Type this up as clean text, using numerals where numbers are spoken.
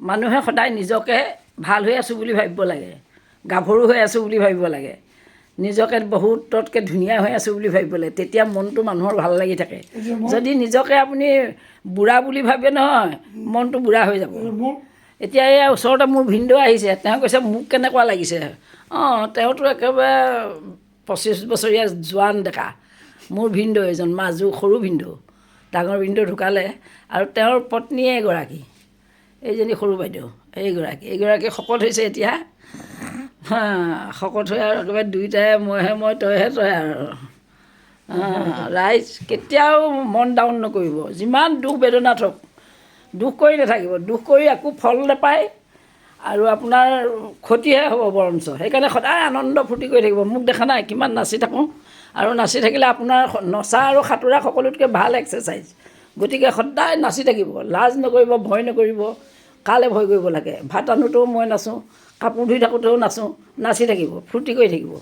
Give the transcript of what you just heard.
মানুহে সদায় নিজকে ভাল হৈ আছোঁ বুলি ভাবিব লাগে, গাভৰু হৈ আছোঁ বুলি ভাবিব লাগে, নিজকে বহুততকৈ ধুনীয়া হৈ আছোঁ বুলি ভাবিব লাগে, তেতিয়া মনটো মানুহৰ ভাল লাগি থাকে। যদি নিজকে আপুনি বুঢ়া বুলি ভাবে নহয়, মনটো বুঢ়া হৈ যাব। এতিয়া এই ওচৰতে মোৰ ভিনদেউ আহিছে, তেওঁ কৈছে মোক কেনেকুৱা লাগিছে। অঁ, তেওঁতো একেবাৰে 25 বছৰীয়া জোৱান ডেকা। মোৰ ভিনদেউ এজন মাজু সৰু ভিনদেউ, ডাঙৰ ভিনদেউ ঢুকালে, আৰু তেওঁৰ পত্নীয়ে এগৰাকী, এইজনী সৰু বাইদেউ এইগৰাকী শকত হৈছে এতিয়া। শকত হৈ আৰু একেবাৰে দুয়োটাই মইহে মই তইহে তই আৰু। ৰাইজ কেতিয়াও মন ডাউন নকৰিব, যিমান দুখ বেদনা থওক, দুখ কৰি নাথাকিব। দুখ কৰি একো ফল নাপায় আৰু আপোনাৰ ক্ষতিহে হ'ব বৰঞ্চ। সেইকাৰণে সদায় আনন্দ ফূৰ্তি কৰি থাকিব। মোক দেখা নাই কিমান নাচি থাকোঁ, আৰু নাচি থাকিলে আপোনাৰ নচা আৰু সাঁতোৰা সকলোতকৈ ভাল এক্সাৰচাইজ। গতিকে সদায় নাচি থাকিব, লাজ নকৰিব, ভয় নকৰিব। কালৈ ভয় কৰিব লাগে? ভাত ৰান্ধোতেও মই নাচোঁ, কাপোৰ ধুই থাকোঁতেও নাচোঁ, নাচি থাকিব, ফূৰ্তি কৰি থাকিব।